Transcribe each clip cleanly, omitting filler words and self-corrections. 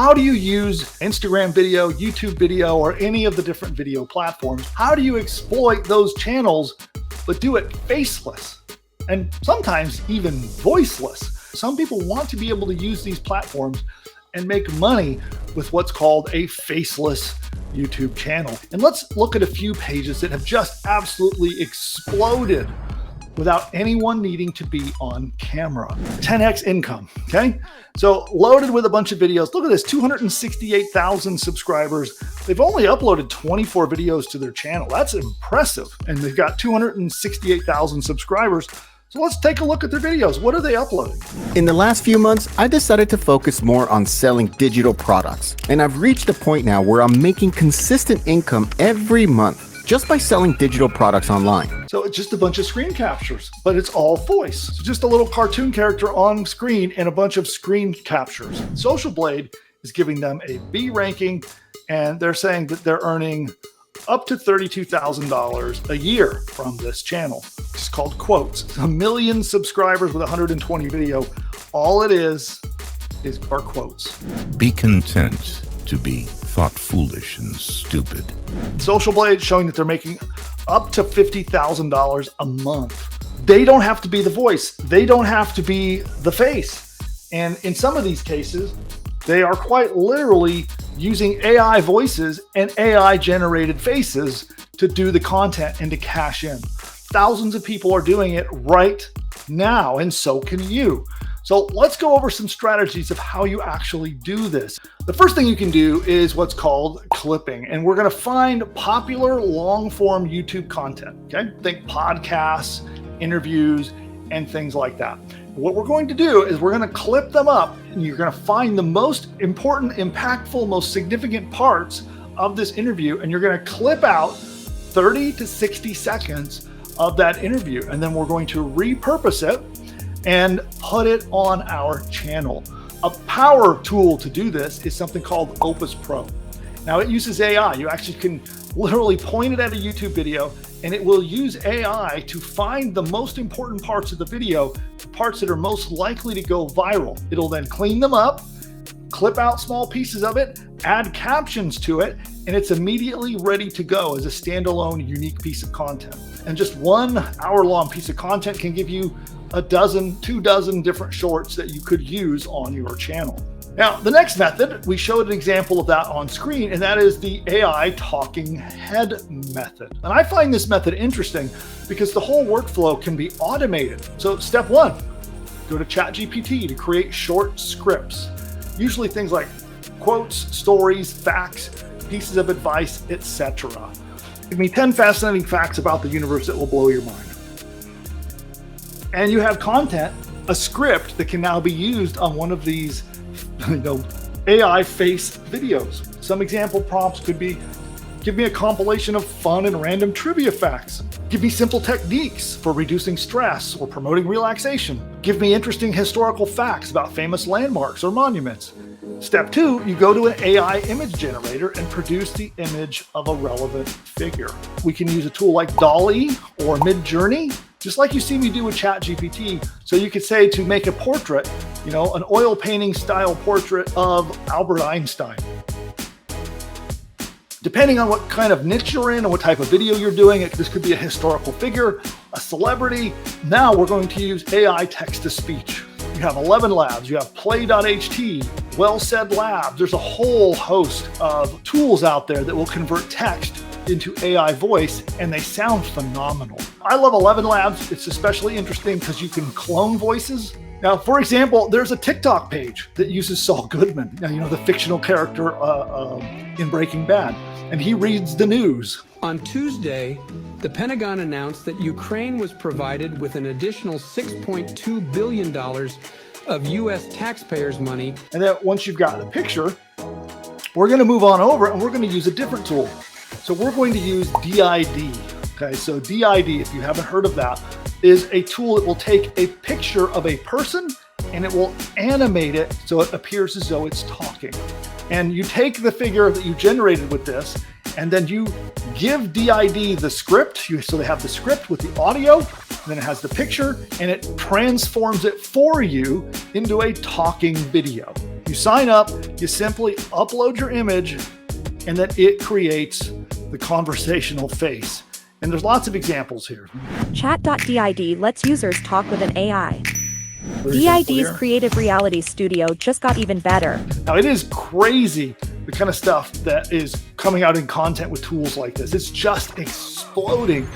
how do you use Instagram video, YouTube video, or any of the different video platforms? How do you exploit those channels, but do it faceless and sometimes even voiceless? Some people want to be able to use these platforms and make money with what's called a faceless YouTube channel. And let's look at a few pages that have just absolutely exploded without anyone needing to be on camera. 10x income, okay? So loaded with a bunch of videos. Look at this, 268,000 subscribers. They've only uploaded 24 videos to their channel. That's impressive. And they've got 268,000 subscribers. So let's take a look at their videos. What are they uploading? In the last few months, I decided to focus more on selling digital products. And I've reached a point now where I'm making consistent income every month just by selling digital products online. So it's just a bunch of screen captures, but it's all voice. So just a little cartoon character on screen and a bunch of screen captures. Social Blade is giving them a B ranking, and they're saying that they're earning up to $32,000 a year from this channel. It's called Quotes. 1 million subscribers with 120 video. All it is are quotes. Be content to be thought foolish and stupid. Social Blade showing that they're making up to $50,000 a month. They don't have to be the voice. They don't have to be the face. And in some of these cases, they are quite literally using AI voices and AI generated faces to do the content and to cash in. Thousands of people are doing it right now, and so can you. So let's go over some strategies of how you actually do this. The first thing you can do is what's called clipping, and we're going to find popular long-form YouTube content. Okay, think podcasts, interviews, and things like that. What we're going to do is we're going to clip them up, and you're going to find the most important, impactful, most significant parts of this interview, and you're going to clip out 30 to 60 seconds of that interview, and then we're going to repurpose it and put it on our channel. A power tool to do this is something called Opus Pro. Now it uses AI. You actually can literally point it at a YouTube video and it will use AI to find the most important parts of the video, the parts that are most likely to go viral. It'll then clean them up, clip out small pieces of it, add captions to it, and it's immediately ready to go as a standalone, unique piece of content. And just 1 hour-long piece of content can give you a dozen, 24 different shorts that you could use on your channel. Now, the next method, we showed an example of that on screen, and that is the AI talking head method. And I find this method interesting because the whole workflow can be automated. So step 1, go to ChatGPT to create short scripts. Usually things like quotes, stories, facts, pieces of advice, etc. Give me 10 fascinating facts about the universe that will blow your mind. And you have content, a script that can now be used on one of these AI face videos. Some example prompts could be, give me a compilation of fun and random trivia facts. Give me simple techniques for reducing stress or promoting relaxation. Give me interesting historical facts about famous landmarks or monuments. Step 2, you go to an AI image generator and produce the image of a relevant figure. We can use a tool like DALL-E or Midjourney, just like you see me do with ChatGPT. So you could say to make a portrait, an oil painting style portrait of Albert Einstein. Depending on what kind of niche you're in and what type of video you're doing, this could be a historical figure, a celebrity. Now we're going to use AI text-to-speech. You have 11 labs, you have play.ht, Well Said Labs. There's a whole host of tools out there that will convert text into AI voice, and they sound phenomenal. I love 11 Labs. It's especially interesting because you can clone voices. Now, for example, there's a TikTok page that uses Saul Goodman, the fictional character in Breaking Bad, and he reads the news. On Tuesday, the Pentagon announced that Ukraine was provided with an additional $6.2 billion of U.S. taxpayers' money. And then once you've got the picture, we're going to move on over and we're going to use a different tool. So we're going to use DID. Okay, so DID, if you haven't heard of that, is a tool that will take a picture of a person and it will animate it so it appears as though it's talking. And you take the figure that you generated with this, and then you give DID the script. So they have the script with the audio, then it has the picture, and it transforms it for you into a talking video. You sign up, you simply upload your image, and then it creates the conversational face. And there's lots of examples here. Chat.did lets users talk with an AI. DID's Creative Reality Studio just got even better. Now, it is crazy the kind of stuff that is coming out in content with tools like this. It's just exploding.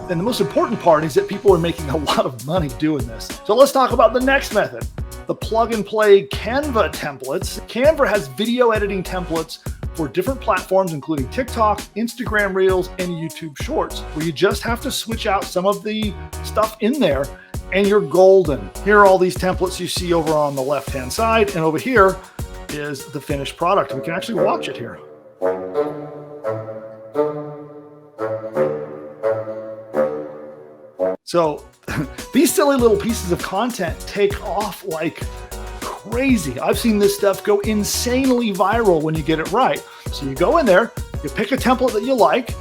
And the most important part is that people are making a lot of money doing this. So let's talk about the next method, the plug and play Canva templates. Canva has video editing templates for different platforms, including TikTok, Instagram Reels, and YouTube Shorts, where you just have to switch out some of the stuff in there and you're golden. Here are all these templates you see over on the left-hand side, and over here is the finished product. We can actually watch it here. So these silly little pieces of content take off like crazy. I've seen this stuff go insanely viral when you get it right. So you go in there, you pick a template that you like,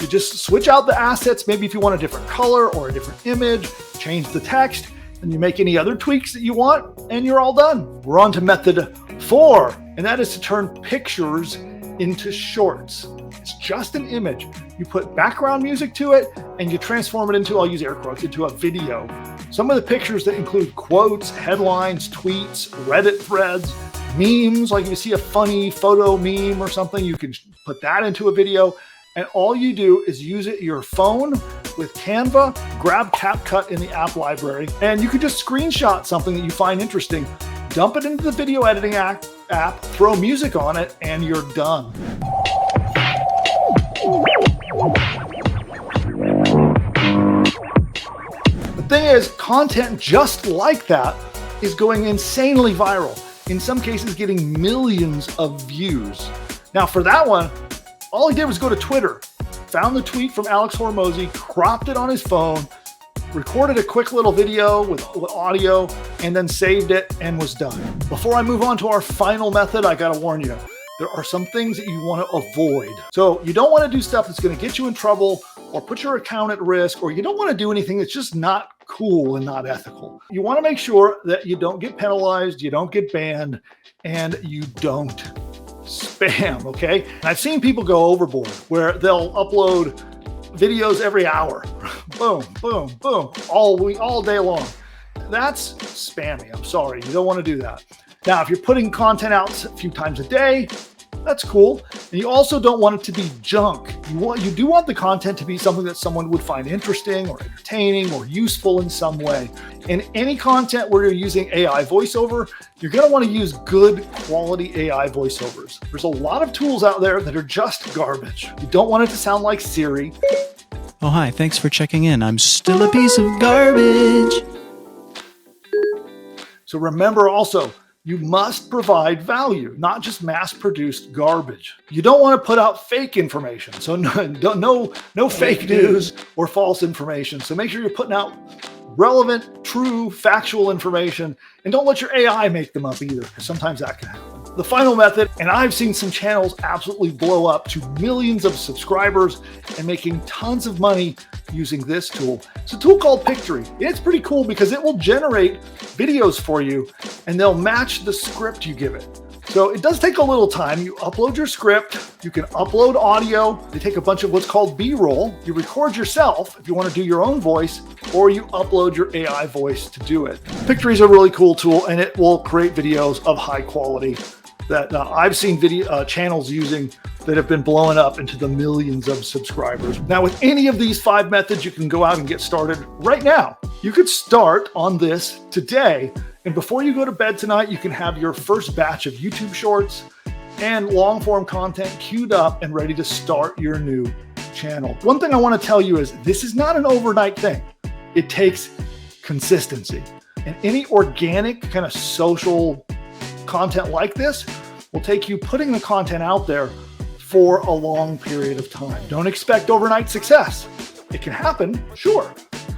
you just switch out the assets, maybe if you want a different color or a different image, change the text, and you make any other tweaks that you want, and you're all done. We're on to method 4, and that is to turn pictures into shorts. It's just an image. You put background music to it, and you transform it into, I'll use air quotes, into a video. Some of the pictures that include quotes, headlines, tweets, Reddit threads, memes, like if you see a funny photo meme or something, you can put that into a video. And all you do is use it your phone with Canva, grab CapCut in the app library, and you can just screenshot something that you find interesting, dump it into the video editing app, throw music on it, and you're done. The thing is, content just like that is going insanely viral. In some cases, getting millions of views. Now for that one, all he did was go to Twitter, found the tweet from Alex Hormozy, cropped it on his phone, recorded a quick little video with audio, and then saved it and was done. Before I move on to our final method, I gotta warn you, there are some things that you want to avoid. So you don't want to do stuff that's going to get you in trouble or put your account at risk, or you don't want to do anything that's just not cool and not ethical. You want to make sure that you don't get penalized, you don't get banned, and you don't spam, okay? And I've seen people go overboard where they'll upload videos every hour. Boom, boom, boom, all day long. That's spammy. I'm sorry. You don't want to do that. Now, if you're putting content out a few times a day, that's cool. And you also don't want it to be junk. You do want the content to be something that someone would find interesting or entertaining or useful in some way. And any content where you're using AI voiceover, you're going to want to use good quality AI voiceovers. There's a lot of tools out there that are just garbage. You don't want it to sound like Siri. Oh, hi. Thanks for checking in. I'm still a piece of garbage. So remember also, you must provide value, not just mass-produced garbage. You don't want to put out fake information. So no fake news or false information. So make sure you're putting out relevant, true, factual information, and don't let your AI make them up either, because sometimes that can happen. The final method, and I've seen some channels absolutely blow up to millions of subscribers and making tons of money using this tool. It's a tool called Pictory. It's pretty cool because it will generate videos for you and they'll match the script you give it. So it does take a little time. You upload your script, you can upload audio, they take a bunch of what's called B-roll, you record yourself if you want to do your own voice, or you upload your AI voice to do it. Pictory is a really cool tool and it will create videos of high quality that I've seen video channels using that have been blowing up into the millions of subscribers. Now, with any of these 5 methods, you can go out and get started right now. You could start on this today, and before you go to bed tonight, you can have your first batch of YouTube shorts and long form content queued up and ready to start your new channel. One thing I want to tell you is this is not an overnight thing. It takes consistency, and any organic kind of social content like this will take you putting the content out there for a long period of time. Don't expect overnight success. It can happen, sure,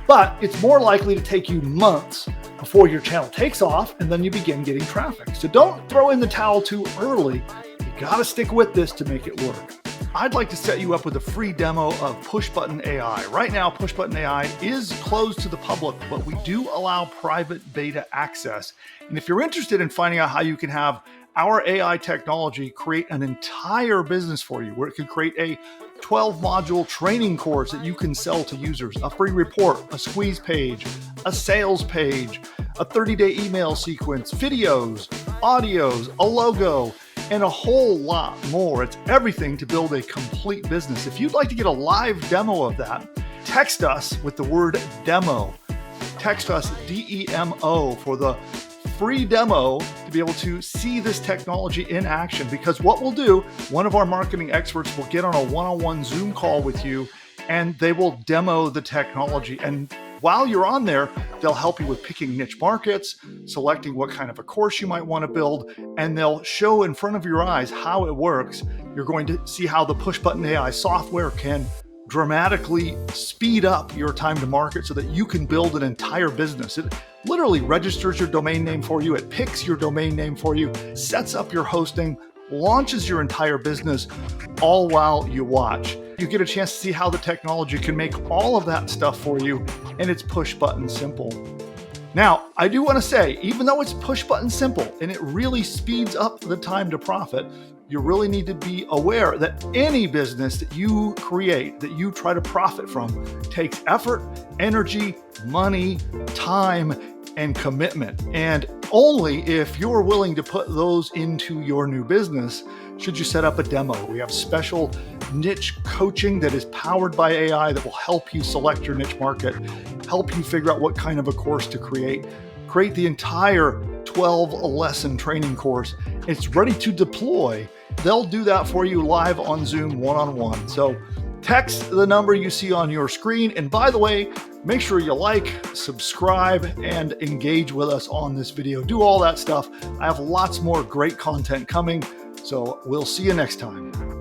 but it's more likely to take you months before your channel takes off and then you begin getting traffic. So don't throw in the towel too early. You got to stick with this to make it work. I'd like to set you up with a free demo of Push Button AI. Right now, Push Button AI is closed to the public, but we do allow private beta access. And if you're interested in finding out how you can have our AI technology create an entire business for you, where it can create a 12-module training course that you can sell to users, a free report, a squeeze page, a sales page, a 30-day email sequence, videos, audios, a logo, and a whole lot more. It's everything to build a complete business. If you'd like to get a live demo of that, text us with the word demo. Text us DEMO for the free demo to be able to see this technology in action. Because what we'll do, one of our marketing experts will get on a one-on-one Zoom call with you and they will demo the technology. And while you're on there, they'll help you with picking niche markets, selecting what kind of a course you might want to build, and they'll show in front of your eyes how it works. You're going to see how the Push Button AI software can dramatically speed up your time to market so that you can build an entire business. It literally registers your domain name for you. It picks your domain name for you, sets up your hosting, launches your entire business, all while you watch. You get a chance to see how the technology can make all of that stuff for you, and it's push button simple. Now, I do want to say, even though it's push button simple and it really speeds up the time to profit, you really need to be aware that any business that you create, that you try to profit from, takes effort, energy, money, time, and commitment. And only if you're willing to put those into your new business should you set up a demo. We have special niche coaching that is powered by AI that will help you select your niche market, help you figure out what kind of a course to create the entire 12-lesson training course. It's ready to deploy. They'll do that for you live on Zoom one-on-one. So text the number you see on your screen. And by the way, make sure you like, subscribe, and engage with us on this video. Do all that stuff. I have lots more great content coming. So we'll see you next time.